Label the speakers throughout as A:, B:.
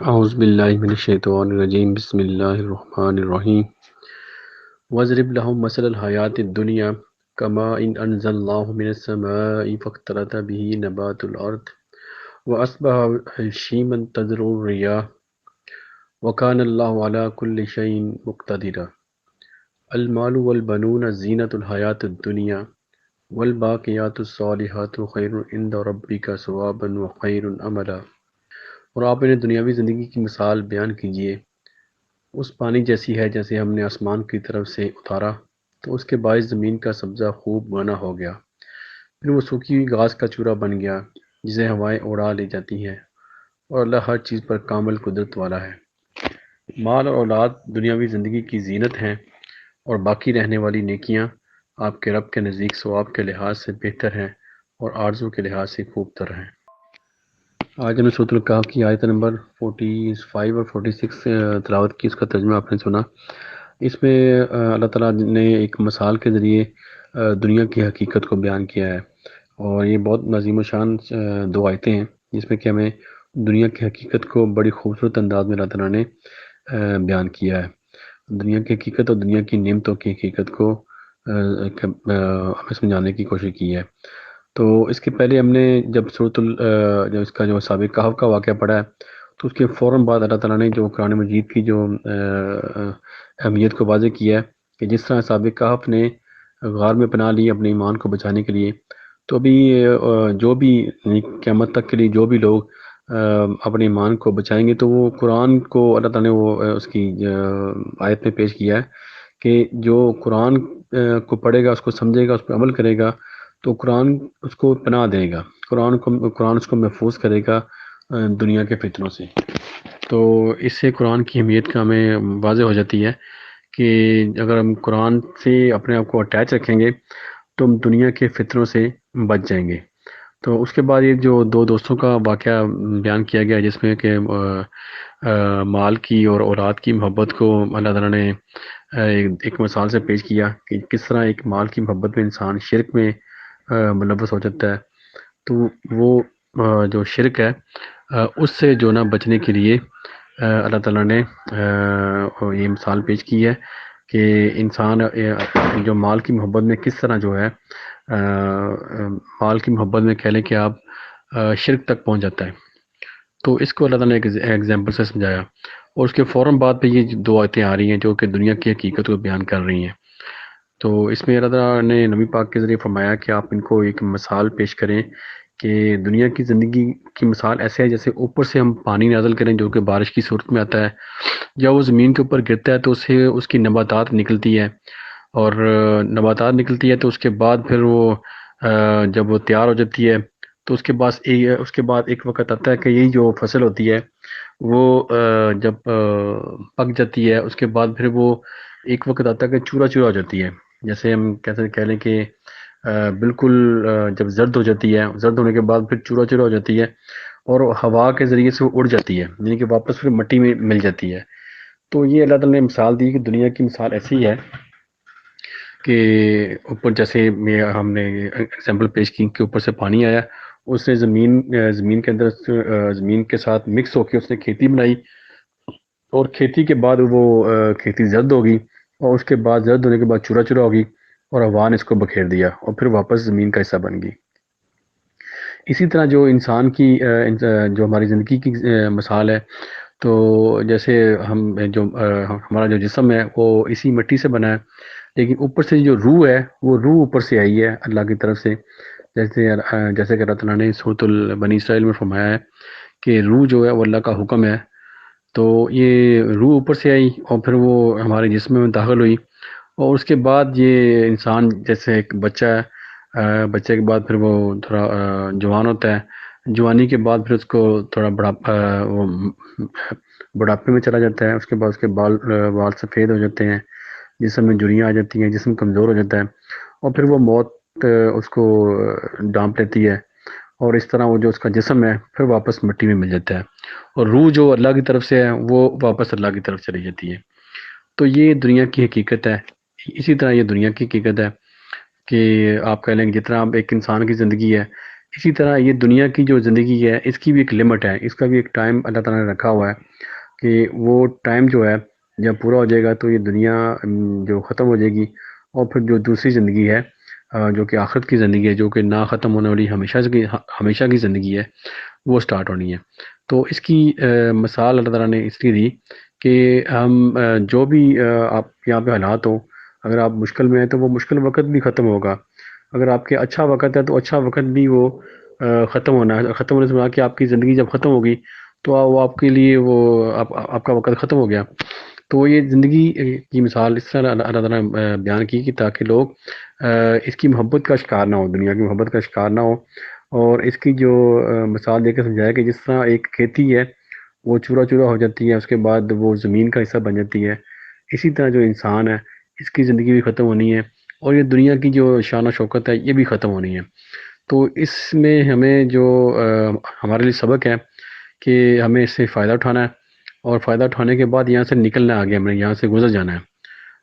A: اعوذ باللہ من الشیطان الرجیم بسم اللہ الرحمن الرحیم وَاضْرِبْ لَهُم مَثَلَ الْحَيَاةِ الدُّنْيَا كَمَاءٍ أَنزَلْنَاهُ مِنَ السَّمَاءِ فَاخْتَلَطَ بِهِ نَبَاتُ الْأَرْضِ وَأَصْبَحَ هَشِيمًا تَذْرُهُ الرِّيَاحُ وَكَانَ اللَّهُ عَلَى كُلِّ شَيْءٍ مُقْتَدِرًا الْمَالُ وَالْبَنُونَ زِینَةُ الْحَيَاةِ الدُّنْيَا وَالْبَاقِيَاتُ الصَّالِحَاتُ خَيْرٌ عِندَ رَبِّکَ ثوابا وخیر املا۔ اور آپ انہیں دنیاوی زندگی کی مثال بیان کیجیے، اس پانی جیسی ہے جیسے ہم نے آسمان کی طرف سے اتارا تو اس کے باعث زمین کا سبزہ خوب گانا ہو گیا، پھر وہ سوکھی ہوئی گھاس کا چورا بن گیا جسے ہوائیں اڑا لے جاتی ہیں، اور اللہ ہر چیز پر کامل قدرت والا ہے۔ مال اور اولاد دنیاوی زندگی کی زینت ہیں، اور باقی رہنے والی نیکیاں آپ کے رب کے نزدیک ثواب کے لحاظ سے بہتر ہیں اور آرزو کے لحاظ سے خوب تر ہیں۔ آج ہم نے سورۃ الکہف کی آیت نمبر 45 اور 46 تلاوت کی، اس کا ترجمہ آپ نے سنا۔ اس میں اللہ تعالیٰ نے ایک مثال کے ذریعے دنیا کی حقیقت کو بیان کیا ہے، اور یہ بہت عظیم و شان دو آیتیں ہیں جس میں کہ ہمیں دنیا کی حقیقت کو بڑی خوبصورت انداز میں اللہ تعالیٰ نے بیان کیا ہے۔ دنیا کی حقیقت اور دنیا کی نعمتوں کی حقیقت کو ہمیں سمجھانے کی کوشش کی ہے۔ تو اس کے پہلے ہم نے جب جو اس کا جو سابق کہف کا واقعہ پڑھا ہے تو اس کے فوراً بعد اللہ تعالیٰ نے جو قرآن مجید کی جو اہمیت کو واضح کیا ہے کہ جس طرح سابق کہف نے غار میں پناہ لی اپنے ایمان کو بچانے کے لیے، تو ابھی جو بھی قیامت تک کے لیے جو بھی لوگ اپنے ایمان کو بچائیں گے تو وہ قرآن کو اللہ تعالیٰ نے وہ اس کی آیت میں پیش کیا ہے کہ جو قرآن کو پڑھے گا، اس کو سمجھے گا، اس پہ عمل کرے گا تو قرآن اس کو پناہ دے گا، قرآن اس کو محفوظ کرے گا دنیا کے فتنوں سے۔ تو اس سے قرآن کی اہمیت کا ہمیں واضح ہو جاتی ہے کہ اگر ہم قرآن سے اپنے آپ کو اٹیچ رکھیں گے تو ہم دنیا کے فتنوں سے بچ جائیں گے۔ تو اس کے بعد یہ جو دو دوستوں کا واقعہ بیان کیا گیا جس میں کہ مال کی اور اولاد کی محبت کو اللہ تعالیٰ نے ایک مثال سے پیش کیا کہ کس طرح ایک مال کی محبت میں انسان شرک میں ملوث ہو جاتا ہے۔ تو وہ جو شرک ہے اس سے جو نہ بچنے کے لیے اللہ تعالیٰ نے یہ مثال پیش کی ہے کہ انسان جو مال کی محبت میں کس طرح جو ہے مال کی محبت میں کہہ لیں کہ آپ شرک تک پہنچ جاتا ہے۔ تو اس کو اللہ تعالیٰ نے ایک ایگزامپل سے سمجھایا، اور اس کے فوراً بعد پہ یہ دو آیتیں آ رہی ہیں جو کہ دنیا کی حقیقت کو بیان کر رہی ہیں۔ تو اس میں اللہ تعالیٰ نے نبی پاک کے ذریعے فرمایا کہ آپ ان کو ایک مثال پیش کریں کہ دنیا کی زندگی کی مثال ایسے ہے جیسے اوپر سے ہم پانی نازل کریں جو کہ بارش کی صورت میں آتا ہے، جب وہ زمین کے اوپر گرتا ہے تو اسے اس کی نباتات نکلتی ہے، اور نباتات نکلتی ہے تو اس کے بعد پھر وہ جب وہ تیار ہو جاتی ہے تو اس کے بعد ایک وقت آتا ہے کہ یہی جو فصل ہوتی ہے وہ جب پک جاتی ہے اس کے بعد پھر وہ ایک وقت آتا ہے کہ چورا چورا ہو جاتی ہے، جیسے ہم کیسے کہہ لیں کہ بالکل جب زرد ہو جاتی ہے، زرد ہونے کے بعد پھر چورا چورا ہو جاتی ہے اور ہوا کے ذریعے سے وہ اڑ جاتی ہے، یعنی کہ واپس پھر مٹی میں مل جاتی ہے۔ تو یہ اللہ تعالیٰ نے مثال دی کہ دنیا کی مثال ایسی ہے کہ اوپر جیسے ہم نے ایگزامپل پیش کی کہ اوپر سے پانی آیا، اس نے زمین کے اندر زمین کے ساتھ مکس ہو کے اس نے کھیتی بنائی، اور کھیتی کے بعد وہ کھیتی زرد ہوگی، اور اس کے بعد زرد ہونے کے بعد چورا چورا ہوگی اور ہوا نے اس کو بکھیر دیا اور پھر واپس زمین کا حصہ بن گئی۔ اسی طرح جو انسان کی جو ہماری زندگی کی مثال ہے، تو جیسے ہمارا جو جسم ہے وہ اسی مٹی سے بنا ہے، لیکن اوپر سے جو روح ہے وہ روح اوپر سے آئی ہے اللہ کی طرف سے، جیسے کہ اللہ تعالیٰ نے سورۃ بنی اسرائیل میں فرمایا ہے کہ روح جو ہے وہ اللہ کا حکم ہے۔ تو یہ روح اوپر سے آئی اور پھر وہ ہمارے جسم میں داخل ہوئی، اور اس کے بعد یہ انسان جیسے ایک بچہ ہے، بچے کے بعد پھر وہ تھوڑا جوان ہوتا ہے، جوانی کے بعد پھر اس کو تھوڑا بڑھاپے میں چلا جاتا ہے، اس کے بعد اس کے بال سفید ہو جاتے ہیں، جسم میں جھریاں آ جاتی ہیں، جسم کمزور ہو جاتا ہے، اور پھر وہ موت اس کو ڈانپ لیتی ہے، اور اس طرح وہ جو اس کا جسم ہے پھر واپس مٹی میں مل جاتا ہے، اور روح جو اللہ کی طرف سے ہے وہ واپس اللہ کی طرف چلی جاتی ہے۔ تو یہ دنیا کی حقیقت ہے۔ اسی طرح یہ دنیا کی حقیقت ہے کہ آپ کہہ لیں کہ جتنا ایک انسان کی زندگی ہے اسی طرح یہ دنیا کی جو زندگی ہے اس کی بھی ایک لمٹ ہے، اس کا بھی ایک ٹائم اللہ تعالیٰ نے رکھا ہوا ہے کہ وہ ٹائم جو ہے جب پورا ہو جائے گا تو یہ دنیا جو ختم ہو جائے گی، اور پھر جو دوسری زندگی ہے جو کہ آخرت کی زندگی ہے، جو کہ نہ ختم ہونے والی ہمیشہ کی زندگی ہے، وہ سٹارٹ ہونی ہے۔ تو اس کی مثال اللہ تعالیٰ نے اس لیے دی کہ ہم جو بھی آپ یہاں پہ حالات ہوں، اگر آپ مشکل میں ہیں تو وہ مشکل وقت بھی ختم ہوگا، اگر آپ کے اچھا وقت ہے تو اچھا وقت بھی وہ ختم ہونا ہے، ختم ہونے سے مراد کہ آپ کی زندگی جب ختم ہوگی تو وہ آپ کے لیے وہ آپ کا وقت ختم ہو گیا۔ تو یہ زندگی کی مثال اس طرح اللہ تعالیٰ نے بیان کی کہ تاکہ لوگ اس کی محبت کا شکار نہ ہو، دنیا کی محبت کا شکار نہ ہو، اور اس کی جو مثال دے کے سمجھایا کہ جس طرح ایک کھیتی ہے وہ چورا چورا ہو جاتی ہے، اس کے بعد وہ زمین کا حصہ بن جاتی ہے، اسی طرح جو انسان ہے اس کی زندگی بھی ختم ہونی ہے، اور یہ دنیا کی جو شان و شوکت ہے یہ بھی ختم ہونی ہے۔ تو اس میں ہمیں جو ہمارے لیے سبق ہے کہ ہمیں اس سے فائدہ اٹھانا ہے، اور فائدہ اٹھانے کے بعد یہاں سے نکلنا ہے، آگے ہمیں یہاں سے گزر جانا ہے،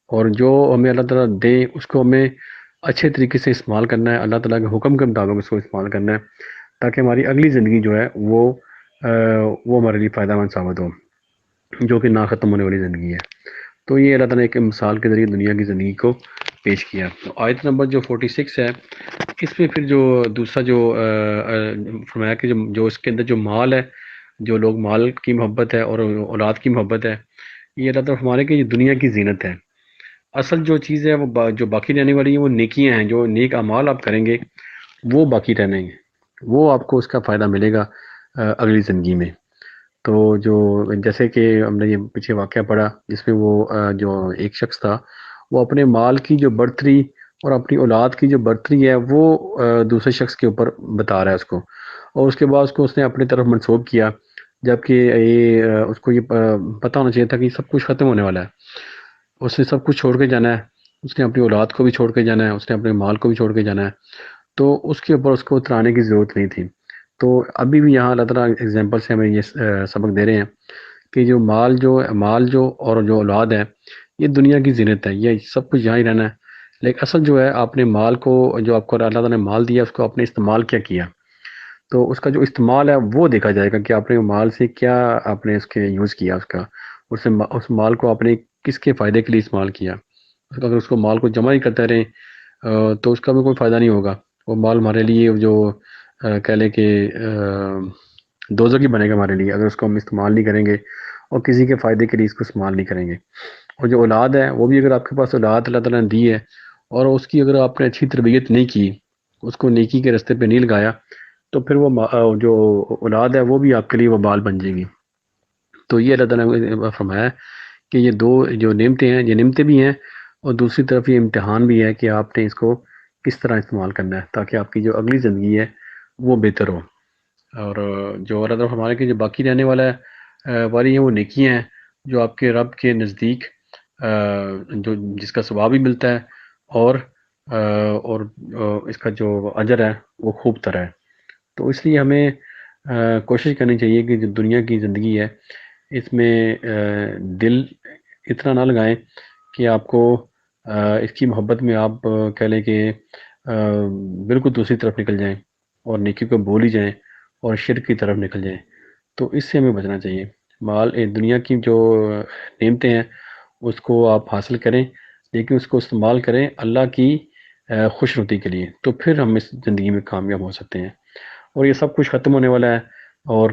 A: اور جو ہمیں اللہ تعالیٰ دے اس کو ہمیں اچھے طریقے سے استعمال کرنا ہے، اللہ تعالیٰ کے حکم کے مطابق اس کو استعمال کرنا ہے، تاکہ ہماری اگلی زندگی جو ہے وہ ہمارے لیے فائدہ مند ثابت ہو، جو کہ نہ ختم ہونے والی زندگی ہے۔ تو یہ اللہ تعالیٰ نے ایک مثال کے ذریعے دنیا کی زندگی کو پیش کیا۔ تو آیت نمبر جو 46 ہے، اس میں پھر جو دوسرا جو فرمایا کہ جو اس کے اندر جو مال ہے، جو لوگ مال کی محبت ہے اور اولاد کی محبت ہے، یہ اللہ تعالیٰ فرما رہے ہیں کہ یہ دنیا کی زینت ہے۔ اصل جو چیز ہے وہ جو باقی رہنے والی ہے وہ نیکیاں ہیں، جو نیک اعمال آپ کریں گے وہ باقی رہنے گے، وہ آپ کو اس کا فائدہ ملے گا اگلی زندگی میں۔ تو جو جیسے کہ ہم نے یہ پیچھے واقعہ پڑھا جس میں وہ جو ایک شخص تھا وہ اپنے مال کی جو برتری اور اپنی اولاد کی جو برتری ہے وہ دوسرے شخص کے اوپر بتا رہا ہے اس کو، اور اس کے بعد اس نے اپنی طرف منسوب کیا، جبکہ یہ اس کو یہ پتہ ہونا چاہیے تھا کہ یہ سب کچھ ختم ہونے والا ہے، اس نے سب کچھ چھوڑ کے جانا ہے، اس نے اپنی اولاد کو بھی چھوڑ کے جانا ہے، اس نے اپنے مال کو بھی چھوڑ کے جانا ہے، تو اس کے اوپر اس کو اترانے کی ضرورت نہیں تھی۔ تو ابھی بھی یہاں اللہ تعالیٰ ایگزامپل سے ہمیں یہ سبق دے رہے ہیں کہ جو مال جو اور جو اولاد ہے یہ دنیا کی زینت ہے، یہ سب کچھ یہاں ہی رہنا ہے، لیکن اصل جو ہے آپ نے مال کو، جو آپ کو اللہ تعالیٰ نے مال دیا اس کو آپ نے استعمال کیا کیا، تو اس کا جو استعمال ہے وہ دیکھا جائے گا کہ آپ نے مال سے کیا آپ نے اس کے یوز کیا، اس مال کو آپ نے کس کے فائدے کے لیے استعمال کیا۔ اگر اس کو مال کو جمع ہی کرتے رہیں تو اس کا بھی کوئی فائدہ نہیں ہوگا، وہ مال ہمارے لیے جو کہہ لیں کہ دوزخ ہی بنے گا ہمارے لیے، اگر اس کو ہم استعمال نہیں کریں گے اور کسی کے فائدے کے لیے اس کو استعمال نہیں کریں گے۔ اور جو اولاد ہے وہ بھی، اگر آپ کے پاس اولاد اللہ تعالیٰ نے دی ہے اور اس کی اگر آپ نے اچھی تربیت نہیں کی، اس کو نیکی کے راستے پہ نہیں لگایا، تو پھر وہ جو اولاد ہے وہ بھی آپ کے لیے وبال بن جائے گی۔ تو یہ اللہ تعالیٰ نے فرمایا ہے کہ یہ دو جو نعمتیں ہیں، یہ نعمتیں بھی ہیں، اور دوسری طرف یہ امتحان بھی ہے کہ آپ نے اس کو کس طرح استعمال کرنا ہے تاکہ آپ کی جو اگلی زندگی ہے وہ بہتر ہو۔ اور جو اللہ تعالیٰ فرما رہے ہیں کہ جو باقی رہنے والی ہیں وہ نیکیاں ہیں، جو آپ کے رب کے نزدیک جو جس کا ثواب بھی ملتا ہے، اور اس کا جو اجر ہے وہ خوب طرح ہے۔ تو اس لیے ہمیں کوشش کرنی چاہیے کہ جو دنیا کی زندگی ہے اس میں دل اتنا نہ لگائیں کہ آپ کو اس کی محبت میں آپ کہہ لیں کہ بالکل دوسری طرف نکل جائیں اور نیکی کو بھول ہی جائیں اور شرک کی طرف نکل جائیں۔ تو اس سے ہمیں بچنا چاہیے۔ دنیا کی جو نعمتیں ہیں اس کو آپ حاصل کریں، لیکن اس کو استعمال کریں اللہ کی خوش نصیبی کے لیے، تو پھر ہم اس زندگی میں کامیاب ہو سکتے ہیں۔ اور یہ سب کچھ ختم ہونے والا ہے، اور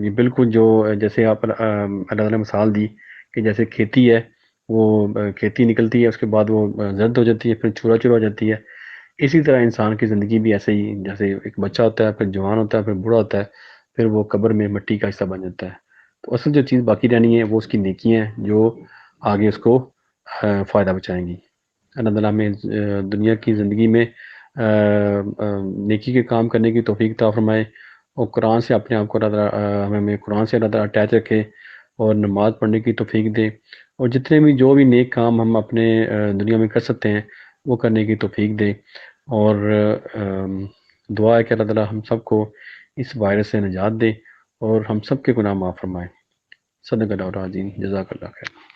A: یہ بالکل جو جیسے آپ اللہ تعالیٰ نے مثال دی کہ جیسے کھیتی ہے، وہ کھیتی نکلتی ہے اس کے بعد وہ زرد ہو جاتی ہے، پھر چورا چورا ہو جاتی ہے، اسی طرح انسان کی زندگی بھی ایسے ہی، جیسے ایک بچہ ہوتا ہے، پھر جوان ہوتا ہے، پھر بوڑھا ہوتا ہے، پھر وہ قبر میں مٹی کا حصہ بن جاتا ہے۔ تو اصل جو چیز باقی رہنی ہے وہ اس کی نیکیاں ہیں جو آگے اس کو فائدہ بچائیں گی۔ اللہ تعالیٰ ہمیں دنیا کی زندگی میں نیکی کے کام کرنے کی توفیق عطا فرمائے، اور قرآن سے اپنے آپ کو اللہ تعالیٰ ہمیں قرآن سے اللہ تعالیٰ اٹیچ رکھے اور نماز پڑھنے کی توفیق دے، اور جتنے بھی جو بھی نیک کام ہم اپنے دنیا میں کر سکتے ہیں وہ کرنے کی توفیق دے، اور دعا ہے کہ اللہ تعالیٰ ہم سب کو اس وائرس سے نجات دے اور ہم سب کے گناہ معاف فرمائے۔ صدق اللہ العظیم، جزاک اللہ خیر۔